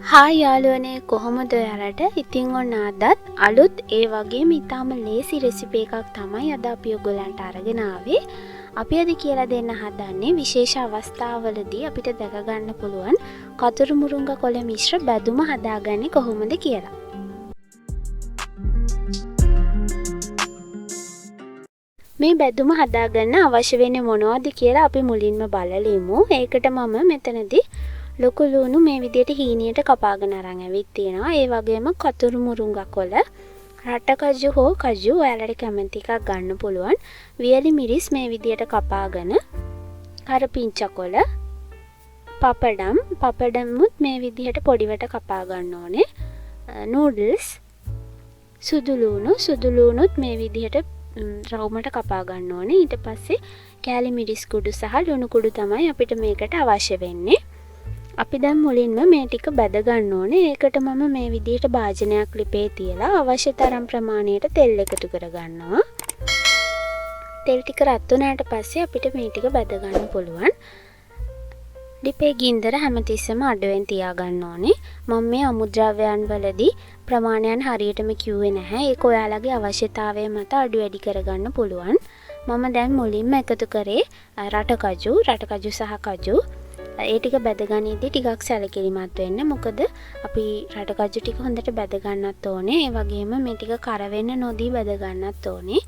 Hi යාළුවනේ කොහොමද ඔයාලට? ඉතින් ඔන්න අදත් අලුත් ඒ වගේම ඊටාම ලේසි රෙසිපි එකක් තමයි අද අපි ඔයගොල්ලන්ට අරගෙන ආවේ. අපි අද කියලා දෙන්න හදන්නේ විශේෂ අවස්ථාවලදී අපිට දැක ගන්න පුළුවන් කතුරු මුරුංගා කොළ මිශ්‍ර බැදුම හදාගන්නේ කොහොමද කියලා. මේ බැදුම හදාගන්න අවශ්‍ය වෙන්නේ මොනවද කියලා අපි මුලින්ම බලලෙමු. ඒකට මම මෙතනදී ලොකු ලුණු මේ විදිහට හීනියට කපාගෙන අරන් ඇවිත් තියෙනවා. ඒ වගේම කතුරු මුරුංගා කොළ, රටකජු හෝ කජු ඔයාලට කැමති එකක් ගන්න පුළුවන්. වියලි මිරිස් මේ විදිහට කපාගෙන, කරපිංච කොළ, පපඩමුත් මේ විදිහට පොඩිවට කපා ගන්න ඕනේ. නූඩල්ස්, සුදු ලුණුත් මේ විදිහට රවුමට කපා ගන්න ඕනේ. ඊට පස්සේ කෑලි මිරිස් කුඩු සහ ලුණු කුඩු තමයි අපිට මේකට අවශ්‍ය වෙන්නේ. අපි දැන් මුලින්ම මේ ටික බැද ගන්න ඕනේ. ඒකට මම මේ විදිහට භාජනයක් ලිපේ තියලා අවශ්‍ය තරම් ප්‍රමාණයට තෙල් එකතු කර ගන්නවා. තෙල් ටික රත් වුණාට පස්සේ අපිට මේ ටික බැද ගන්න පුළුවන්. ලිපේ ගින්දර හැමතිස්සෙම අඩුවෙන් තියා ගන්න ඕනේ. මම මේ අමුද්‍රව්‍යයන් වලදී ප්‍රමාණයන් හරියටම කිව්වේ නැහැ. ඒක ඔයාලගේ අවශ්‍යතාවය මත අඩු වැඩි කරගන්න පුළුවන්. මම දැන් මුලින්ම එකතු කරේ රටකජු සහ කජු. ඒ ටික බැද ගනිද්දි ටිකක් සැලකිලිමත් වෙන්න. මොකද අපි රටකජු ටික හොඳට බැද ගන්නත් ඕනේ. ඒ වගේම මේ ටික කර වෙන්න නොදී බැද ගන්නත් ඕනේ.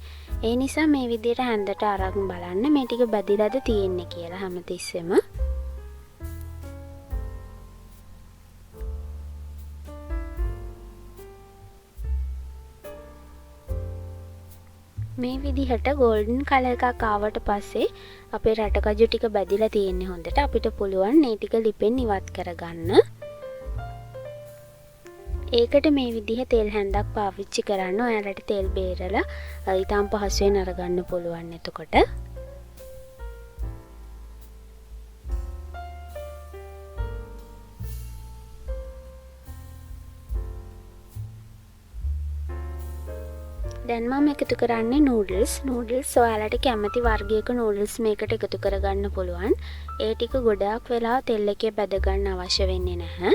ඒ නිසා මේ විදිහට හැන්දට අරන් බලන්න මේ ටික බැදිලාද තියෙන්නේ කියලා හැමතිස්සෙම. මේ විදිහට ගෝල්ඩන් කලර් එකක් ආවට පස්සේ අපේ රටකජු ටික බැදිලා තියෙන්නේ හොඳට. අපිට පුළුවන් මේ ටික ලිපෙන් ඉවත් කරගන්න. ඒකට මේ විදිහ තෙල් හැන්දක් පාවිච්චි කරන්න. ඔයාලට තෙල් බේරලා ඊටාම් පහසුවෙන් අරගන්න පුළුවන් එතකොට. දැන් මම එකතු කරන්නේ නූඩල්ස් ඔයාලට කැමති වර්ගයක නූඩල්ස් මේකට එකතු කරගන්න පුළුවන්. ඒ ටික ගොඩාක් වෙලා තෙල් එකේ බැද ගන්න අවශ්‍ය වෙන්නේ නැහැ.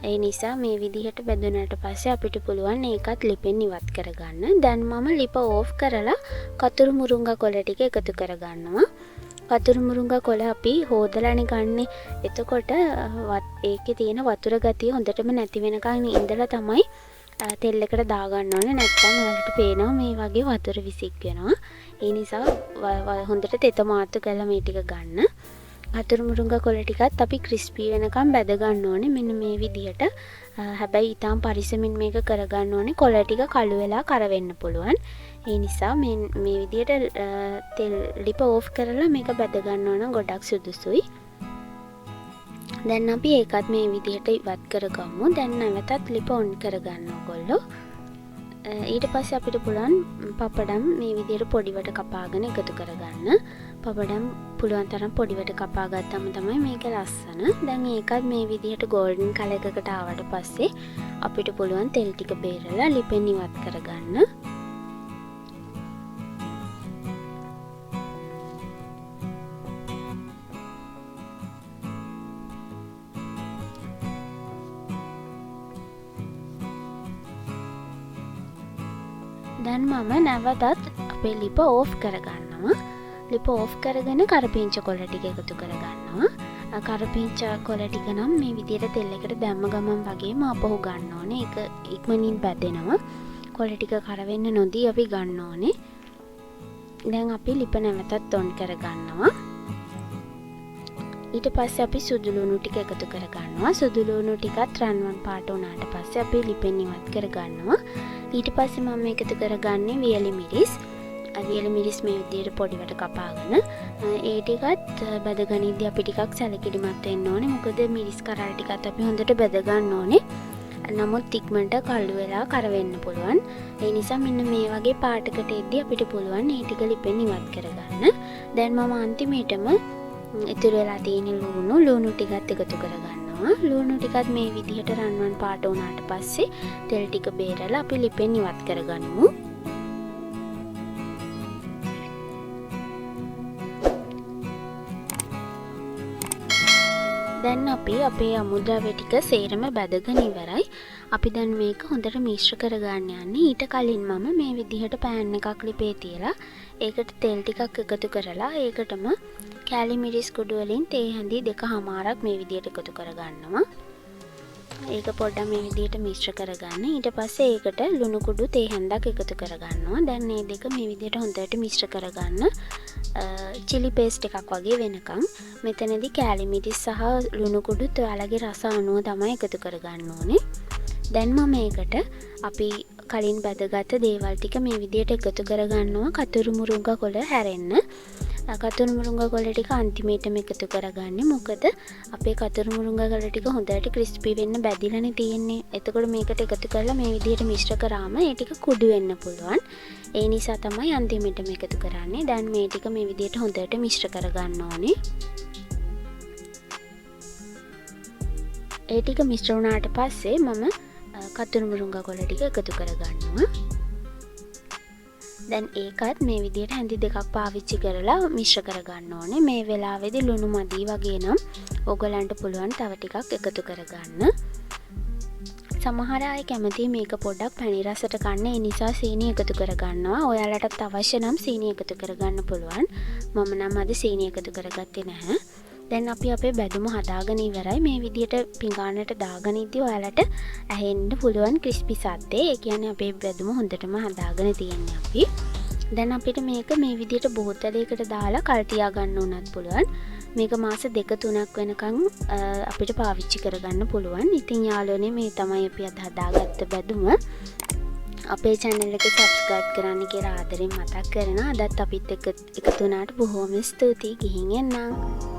ඒ නිසා මේ විදිහට බැදුනට පස්සේ අපිට පුළුවන් ඒකත් ලිපෙන් ඉවත් කරගන්න. දැන් මම ලිප ඕෆ් කරලා කතුරු මුරුංගා කොළ ටික එකතු කරගන්නවා. කතුරු මුරුංගා කොළ අපි හොදලානේ ගන්නෙ. එතකොට ඒකේ තියෙන වතුර ගතිය හොඳටම නැති වෙනකන් ඉඳලා තමයි තෙල් එකට දාගන්න ඕනේ. නැත්නම් ඔයාලට පේනවා මේ වගේ වතුර විසික් වෙනවා. ඒ නිසා හොඳට තෙත මාතු කරලා මේ ටික ගන්න. කතුරු මුරුංගා කොළ ටිකත් අපි ක්‍රිස්පි වෙනකම් බැද ගන්න ඕනේ. මෙන්න මේ විදිහට. හැබැයි ඊටාම් පරිස්සමින් මේක කරගන්න ඕනේ. කොළ ටික කළු වෙලා කර වෙන්න පුළුවන්. ඒ නිසා මේ විදිහට තෙල් ලිප ඕෆ් කරලා මේක බැද ගන්න ඕන ගොඩක් සුදුසුයි. දැන් අපි ඒකත් මේ විදිහට ඉවත් කරගමු. දැන් නැවතත් ලිප ඔන් කරගන්න ඕගොල්ලෝ. ඊට පස්සේ අපිට පුළුවන් පපඩම් මේ විදිහට පොඩිවට කපාගෙන එකතු කරගන්න. පපඩම් පුළුවන් තරම් පොඩිවට කපා ගත්තම තමයි මේක ලස්සන. දැන් ඒකත් මේ විදිහට ගෝල්ඩන් කලර් එකකට ආවට පස්සේ අපිට පුළුවන් තෙල් ටික බේරලා ලිපෙන් ඉවත් කරගන්න. දැන් මම නැවතත් අපේ ලිප ඕෆ් කරගන්නවා. ලිප ඕෆ් කරගෙන කරපිංච කොළ ටික එකතු කරගන්නවා. කරපිංච කොළ ටික නම් මේ විදිහට තෙල් එකට දැම්ම ගමන් වගේම අපහු ගන්න ඕනේ. ඒක ඉක්මනින් බැදෙනවා. කොළ ටික කර වෙන්න නොදී අපි ගන්න ඕනේ. දැන් අපි ලිප නැවතත් ඔන් කරගන්නවා. ඊට පස්සේ අපි සුදු ලුණු ටික එකතු කරගන්නවා. සුදු ලුණු ටිකත් රන්වන් පාට වුණාට පස්සේ අපි ලිපෙන් ඉවත් කරගන්නවා. ඊට පස්සේ මම එකතු කරගන්නේ වියලි මිරිස්. වියලි මිරිස් මේ විදිහට පොඩිවට කපාගෙන ඒ ටිකත් බැද ගනිද්දී අපි ටිකක් සැලකිලිමත් වෙන්න ඕනේ. මොකද මිරිස් කරල් ටිකත් අපි හොඳට බැද ගන්න ඕනේ. නමුත් ඉක්මනට කළු වෙලා කර වෙන්න පුළුවන්. ඒ නිසා මෙන්න මේ වගේ පාටකට එද්දී අපිට පුළුවන් මේ ටික ලිපෙන් ඉවත් කරගන්න. දැන් මම අන්තිමේටම ඉතුරු වෙලා තියෙන ලුණු ටිකත් එකතු කරගන්නවා. ලුණු ටිකත් මේ විදිහට රන්වන් පාට වුණාට පස්සේ තෙල් ටික බේරලා අපි ලිපෙන් ඉවත් කරගනිමු. දැන් අපි අපේ අමුද්‍රව්‍ය ටික සේරම බැදගෙන ඉවරයි. අපි දැන් මේක හොඳට මිශ්‍ර කරගන්න යන්නේ. ඊට කලින් මම මේ විදිහට පෑන් එකක් ලිපේ තියලා ඒකට තෙල් ටිකක් එකතු කරලා ඒකටම කෑලි මිරිස් කුඩු වලින් තේ හැඳි 2මාරක් මේ විදිහට එකතු කරගන්නවා. ඒක පොඩ්ඩක් මේ විදිහට මිශ්‍ර කරගන්න. ඊට පස්සේ ඒකට ලුණු කුඩු තේ හැන්දක් එකතු කරගන්නවා. දැන් මේ දෙක මේ විදිහට හොඳට මිශ්‍ර කරගන්න. chili paste එකක් වගේ වෙනකන් මෙතනදී කෑලි මිරිස් සහ ලුණු කුඩුත් ඔයාලගේ රස අනුව තමයි එකතු කරගන්න ඕනේ. දැන් මම මේකට අපි කලින් බැදගත්ත දේවල් ටික මේ විදිහට එකතු කරගන්නවා. කතුරු මුරුංගා කොළ හැරෙන්න. කතුරු මුරුංගා කොළ ටික අන්තිමේටම එකතු කරගන්නේ. මොකද අපේ කතුරු මුරුංගා කොළ ටික හොඳට ක්‍රිස්පි වෙන්න බැදිලානේ තියෙන්නේ. එතකොට මේකට එකතු කරලා මේ විදිහට මිශ්‍ර කරාම ඒ ටික කුඩු වෙන්න පුළුවන්. ඒ නිසා තමයි අන්තිමේටම එකතු කරන්නේ. දැන් මේ ටික මේ විදිහට හොඳට මිශ්‍ර කරගන්න ඕනේ. ඒ ටික මිශ්‍ර වුණාට පස්සේ මම කතුරු මුරුංගා කොළ ටික එකතු කරගන්නවා. දැන් ඒකත් මේ විදිහට හැඳි දෙකක් පාවිච්චි කරලා මිශ්‍ර කරගන්න ඕනේ. මේ වෙලාවේදී ලුණු මදි වගේ නම් ඔයගලන්ට පුළුවන් තව ටිකක් එකතු කරගන්න. සමහර අය කැමති මේක පොඩ්ඩක් පැණි රසට කන්න. ඒ නිසා සීනි එකතු කරගන්නවා. ඔයාලටත් අවශ්‍ය නම් සීනි එකතු කරගන්න පුළුවන්. මම නම් අද සීනි එකතු කරගත්තේ නැහැ. දැන් අපි අපේ බැදුම හදාගෙන ඉවරයි. මේ විදිහට පිඟානට දාගෙන ඉද්දි ඔයාලට ඇහෙන්න පුළුවන් ක්‍රිස්පි සද්දේ. ඒ කියන්නේ අපේ බැදුම හොඳටම හදාගෙන තියෙන්නේ අපි. දැන් අපිට මේක මේ විදිහට බෝතලයකට දාලා කල් තියා ගන්න උනත් පුළුවන්. මේක මාස 2-3ක් වෙනකන් අපිට පාවිච්චි කරගන්න පුළුවන්. ඉතින් යාළුවනේ මේ තමයි අපි අද හදාගත්ත බැදුම. අපේ channel එක subscribe කරන්න කියලා ආදරෙන් මතක් කරනවා. අදත් අපිත් එක්ක එකතු වුණාට බොහොම ස්තුතියි. ගිහින් එන්නම්.